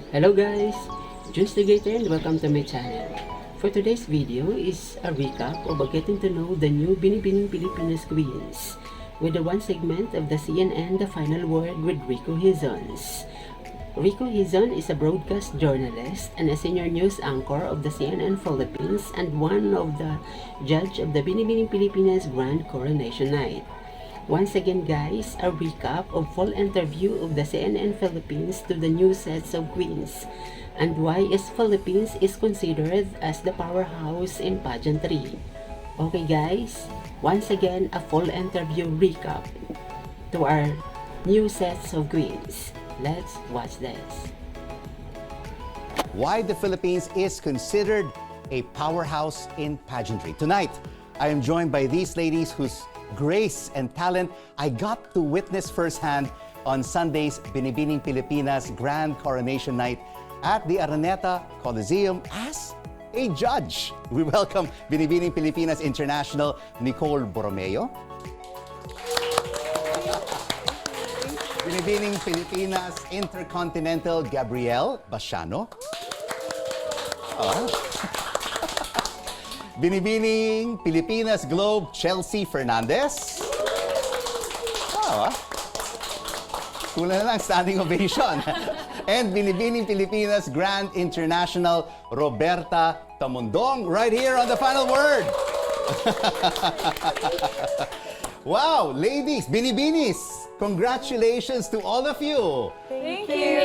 Hello guys, Juice the Gator and welcome to my channel. For today's video is a recap of getting to know the new Binibining Pilipinas queens with the one segment of the CNN The Final Word with RICO HIZONs. RICO HIZON is a broadcast journalist and a senior news anchor of the CNN Philippines and one of the judge of the Binibining Pilipinas Grand Coronation Night. Once again guys, a recap of full interview of the CNN Philippines to the new sets of queens and why is Philippines is considered as the powerhouse in pageantry. Okay guys, once again a full interview recap to our new sets of queens. Let's watch this. Why the Philippines is considered a powerhouse in pageantry. Tonight, I am joined by these ladies whose grace and talent I got to witness firsthand on Sunday's Binibining Pilipinas Grand Coronation Night at the Araneta Coliseum as a judge. We welcome Binibining Pilipinas International Nicole Borromeo, Binibining Pilipinas Intercontinental Gabrielle Basiano, Binibining Pilipinas Globe Chelsea Fernandez. Kulang na lang standing ovation. And Binibining Pilipinas Grand International Roberta Tamundong right here on The Final Word. Wow, ladies, Binibinis, congratulations to all of you. Thank you.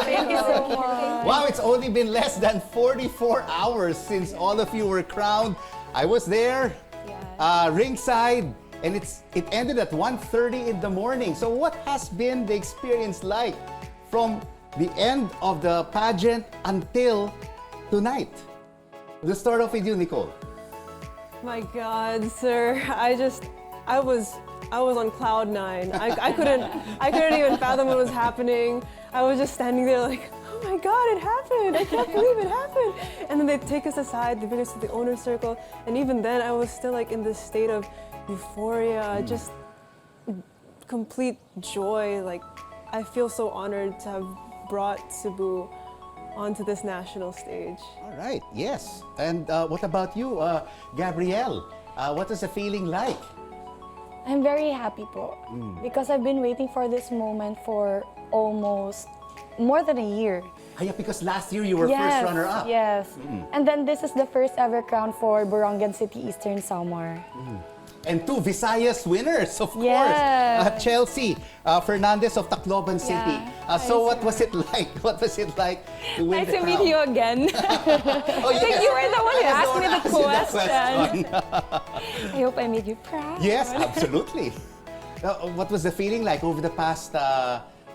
Thank you so much. Wow, it's only been less than 44 hours since all of you were crowned. I was there, ringside, and it ended at 1:30 in the morning. So what has been the experience like from the end of the pageant until tonight? Let's start off with you, Nicole. My God, sir, I was on cloud nine. I couldn't even fathom what was happening. I was just standing there like, oh my God, it happened! I can't believe it happened! And then they take us aside, they bring us to the owner's circle, and even then I was still like in this state of euphoria, just complete joy. Like, I feel so honored to have brought Cebu onto this national stage. All right, yes. And what about you, Gabrielle? What is the feeling like? I'm very happy po because I've been waiting for this moment for almost more than a year. Yeah, because last year you were first runner-up. Yes, and then this is the first ever crown for Borongan City Eastern Samar. And two Visayas winners, of Yes. course. Chelsea Fernandez of Tacloban City. So what was it like? What was it like to win Nice the to crown? meet you again. Oh, I think yes. you were the one who I was asked the me one the asking question. question. I hope I made you proud. Yes, absolutely. What was the feeling like over the past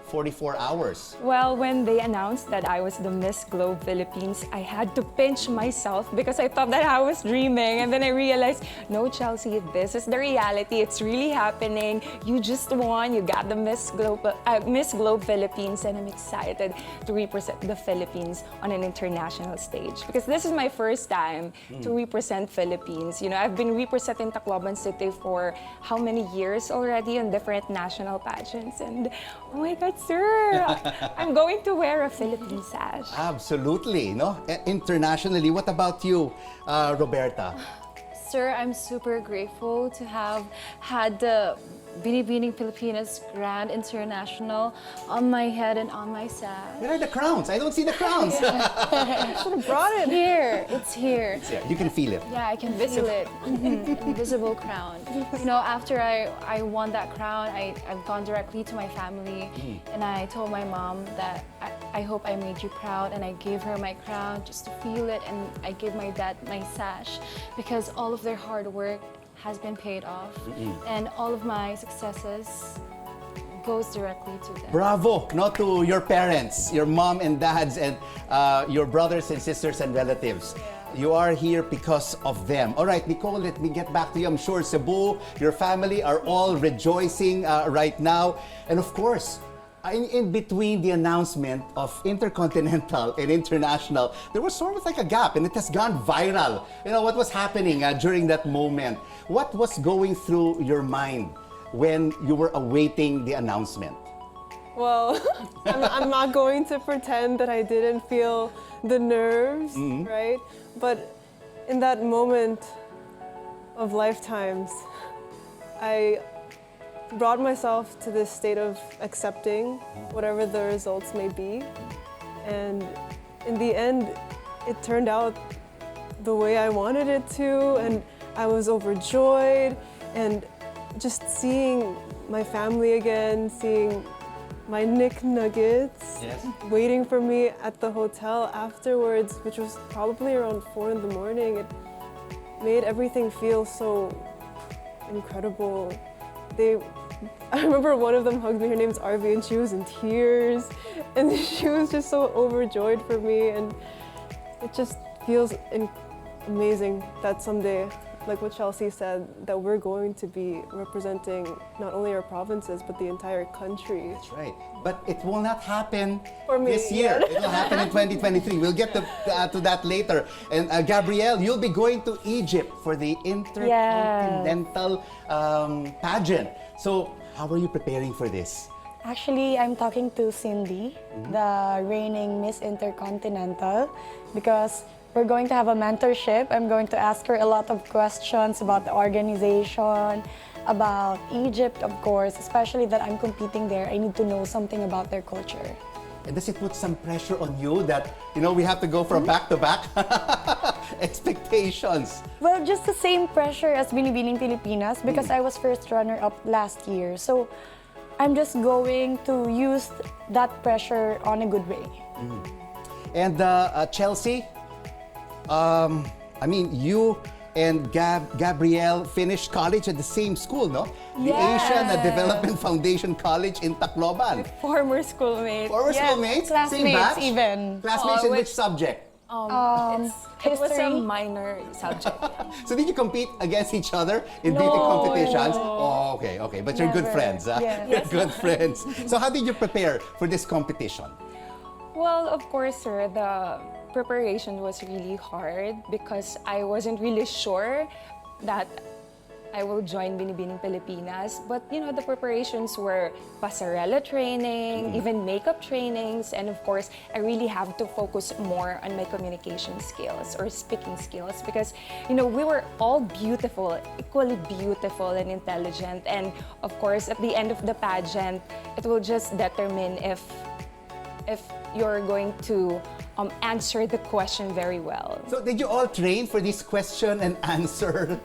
44 hours? Well, when they announced that I was the Miss Globe Philippines, I had to pinch myself because I thought that I was dreaming. And then I realized, no, Chelsea, this is the reality. It's really happening. You just won. You got the Miss Globe Philippines. And I'm excited to represent the Philippines on an international stage because this is my first time to represent Philippines. You know, I've been representing Tacloban City for how many years already on different national pageants. And oh my God, sir, I'm going to wear a Philippine sash. Absolutely, no? Internationally, what about you, Roberta? Sir, I'm super grateful to have had the Binibining Pilipinas Grand International on my head and on my sash. Where are the crowns? I don't see the crowns. Brought it. It's here. You can feel it. Yeah, I can feel it. Invisible crown. You know, after I won that crown, I've gone directly to my family and I told my mom that I hope I made you proud, and I gave her my crown just to feel it, and I gave my dad my sash because all of their hard work has been paid off and all of my successes goes directly to them. Bravo, no, to your parents, your mom and dads, and your brothers and sisters and relatives. You are here because of them. All right, Nicole, let me get back to you. I'm sure Cebu, your family are all rejoicing right now. And of course, in between the announcement of Intercontinental and International, there was sort of like a gap, and it has gone viral. You know, what was happening during that moment? What was going through your mind when you were awaiting the announcement? Well, I'm not going to pretend that I didn't feel the nerves, right? But in that moment of lifetimes, I brought myself to this state of accepting whatever the results may be. And in the end, it turned out the way I wanted it to, and I was overjoyed. And just seeing my family again, seeing my Nick Nuggets waiting for me at the hotel afterwards, which was probably around 4 in the morning, it made everything feel so incredible. I remember one of them hugged me, her name's Arvi, and she was in tears, and she was just so overjoyed for me, and it just feels amazing that someday, like what Chelsea said, that we're going to be representing not only our provinces, but the entire country. That's right. But it will not happen For me, this year. yeah. It will happen in 2023. We'll get to that later. And Gabrielle, you'll be going to Egypt for the Intercontinental pageant. So how are you preparing for this? Actually, I'm talking to Cindy, the reigning Miss Intercontinental, because we're going to have a mentorship. I'm going to ask her a lot of questions about the organization, about Egypt, of course, especially that I'm competing there. I need to know something about their culture. And does it put some pressure on you that, we have to go from back-to-back expectations? Well, just the same pressure as Binibining Pilipinas because I was first runner-up last year. So I'm just going to use that pressure on a good way. And Chelsea, you and Gabrielle finished college at the same school, no? The Asian Development Foundation College in Tacloban. Former schoolmate. Former schoolmates? Same classmates batch? even. Classmates in which subject? It was a minor subject. So did you compete against each other in beauty competitions? Oh, okay. But you're good Never. friends, huh? Yes. You're good friends. So how did you prepare for this competition? Well, of course, sir, the preparation was really hard because I wasn't really sure that I will join Binibining Pilipinas. But, the preparations were pasarela training, even makeup trainings, and of course, I really have to focus more on my communication skills or speaking skills because, we were all beautiful, equally beautiful and intelligent. And of course, at the end of the pageant, it will just determine if you're going to answer the question very well. So did you all train for this question and answer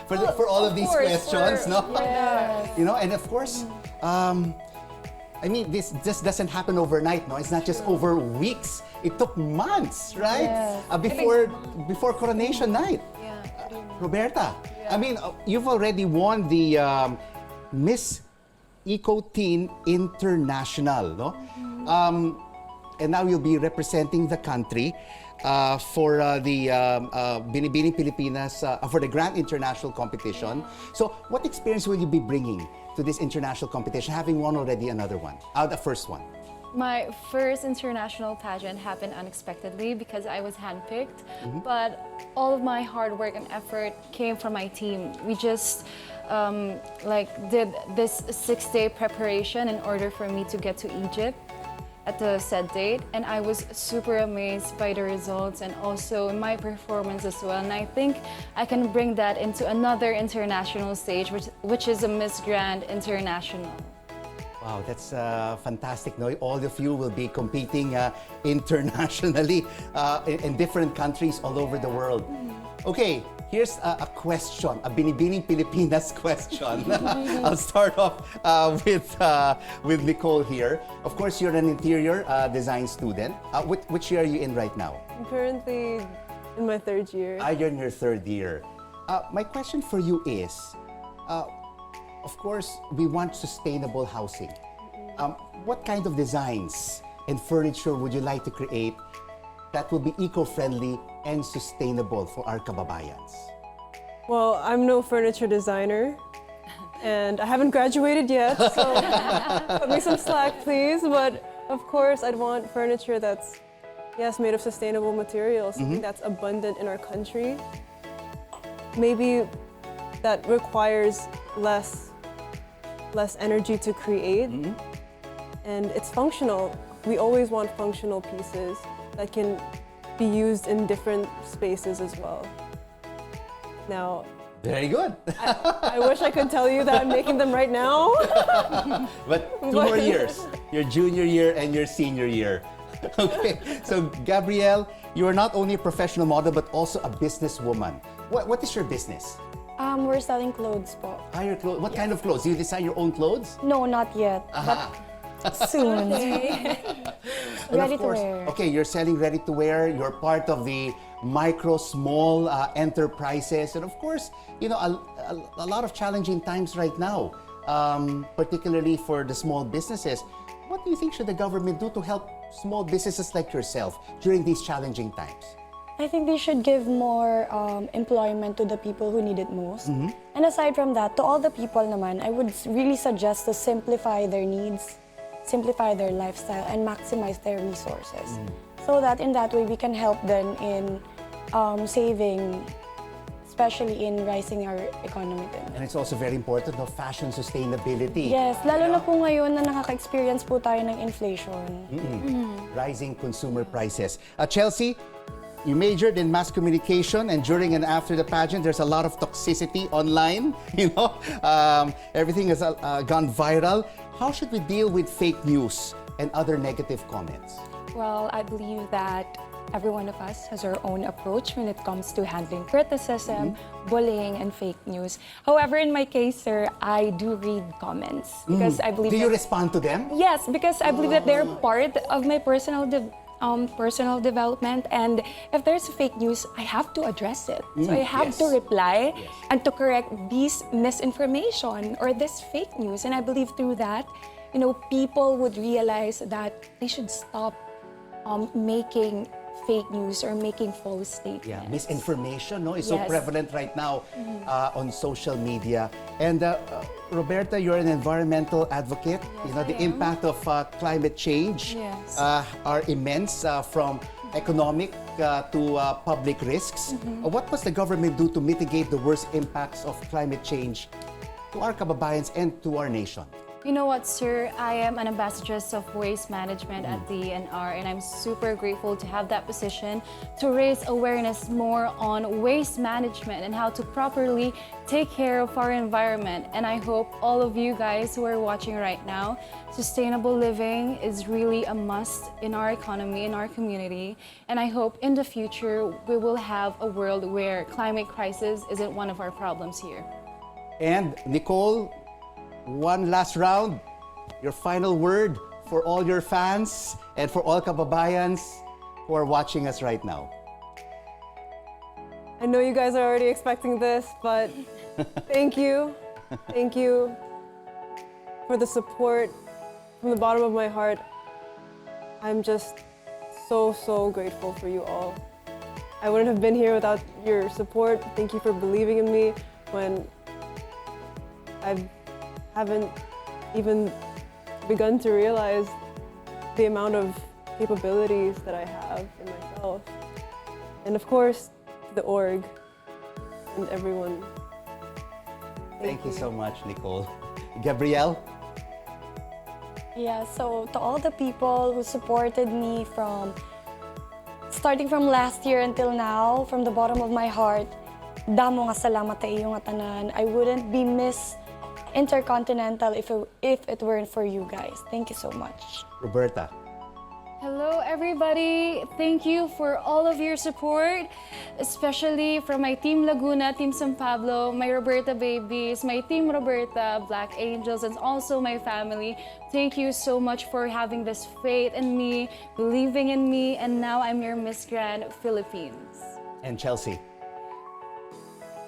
for all of these questions? No? Yes. And of course, this just doesn't happen overnight, no? It's not just over weeks. It took months, right? Yes. Before coronation night. Yeah. Roberta, you've already won the Miss Eco Teen International, no? And now you'll be representing the country for the Binibining Pilipinas for the Grand International Competition. So, what experience will you be bringing to this international competition, having won already another one, the first one? My first international pageant happened unexpectedly because I was handpicked, but all of my hard work and effort came from my team. We just did this 6-day preparation in order for me to get to Egypt at the said date, and I was super amazed by the results and also my performance as well. And I think I can bring that into another international stage, which is a Miss Grand International. Wow, that's fantastic. No? All of you will be competing internationally in different countries all over the world. Okay, here's a question, a Binibining Pilipinas question. I'll start off with Nicole here. Of course, you're an interior design student. Which year are you in right now? I'm currently in my 3rd year. You're in your 3rd year. My question for you is, of course, we want sustainable housing. What kind of designs and furniture would you like to create that will be eco-friendly and sustainable for our kababayans? Well, I'm no furniture designer, and I haven't graduated yet, so cut me some slack, please. But of course, I'd want furniture that's, made of sustainable materials, something that's abundant in our country. Maybe that requires less energy to create. and it's functional. We always want functional pieces that can be used in different spaces as well. Now, Very good. I wish I could tell you that I'm making them right now. But 2 more years, your junior year and your senior year. Okay, so Gabrielle, you are not only a professional model but also a businesswoman. What is your business? We're selling clothes po. Your clothes. What kind of clothes? Do you design your own clothes? No, not yet. Aha. But soon. And Ready of to course, wear. okay, you're selling ready to wear. You're part of the micro, small enterprises, and of course, you know, a lot of challenging times right now, particularly for the small businesses. What do you think should the government do to help small businesses like yourself during these challenging times? I think they should give more employment to the people who need it most. And aside from that, to all the people naman, I would really suggest to simplify their needs, simplify their lifestyle, and maximize their resources. So that in that way, we can help them in saving, especially in rising our economy din. And it's also very important, no, fashion sustainability. Yes, lalo na po ngayon na nakaka-experience po tayo ng inflation. Rising consumer prices. Chelsea, you majored in mass communication, and during and after the pageant, there's a lot of toxicity online. You know, everything has gone viral. How should we deal with fake news and other negative comments? Well, I believe that every one of us has our own approach when it comes to handling criticism, bullying, and fake news. However, in my case, sir, I do read comments because I believe Do you that- respond to them? Yes, because I believe that they're part of my personal development, and if there's fake news, I have to address it. So I have to reply and to correct this misinformation or this fake news. And I believe through that, you know, people would realize that they should stop making fake news or making false statements. Yeah, misinformation, no, is so Yes. prevalent right now on social media. And Roberta, you're an environmental advocate. You know, the impact of climate change Yes. are immense, from economic to public risks. What must the government do to mitigate the worst impacts of climate change to our kababayans and to our nation? You know what, sir? I am an ambassadress of waste management at the ENR, and I'm super grateful to have that position to raise awareness more on waste management and how to properly take care of our environment. And I hope all of you guys who are watching right now, sustainable living is really a must in our economy, in our community. And I hope in the future we will have a world where climate crisis isn't one of our problems here. And Nicole, one last round, your final word for all your fans and for all kababayans who are watching us right now. I know you guys are already expecting this, but thank you. Thank you for the support from the bottom of my heart. I'm just so grateful for you all. I wouldn't have been here without your support. Thank you for believing in me when I haven't even begun to realize the amount of capabilities that I have in myself. And of course, the org and everyone. Thank you so much, Nicole. Gabrielle? Yeah, so to all the people who supported me starting from last year until now, from the bottom of my heart, damo nga salamat ta iyo nga tanan. I wouldn't be Miss Intercontinental if it weren't for you guys. Thank you so much. Roberta? Hello, everybody. Thank you for all of your support, especially from my Team Laguna, Team San Pablo, my Roberta babies, my Team Roberta, Black Angels, and also my family. Thank you so much for having this faith in me, believing in me, and now I'm your Miss Grand Philippines. And Chelsea?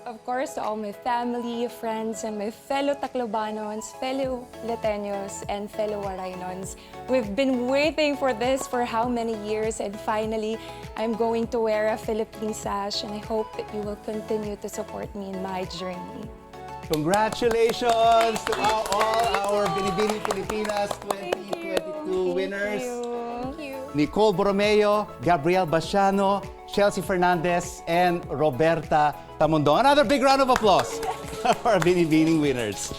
Of course, to all my family, friends, and my fellow Taclobanos, fellow Leteños, and fellow Waraynons. We've been waiting for this for how many years, and finally, I'm going to wear a Philippine sash, and I hope that you will continue to support me in my journey. Congratulations to all our Binibining Pilipinas 2022 winners. Thank you. Nicole Borromeo, Gabrielle Basiano, Chelsea Fernandez, and Roberta Tamundong. Another big round of applause for our Binibining winners.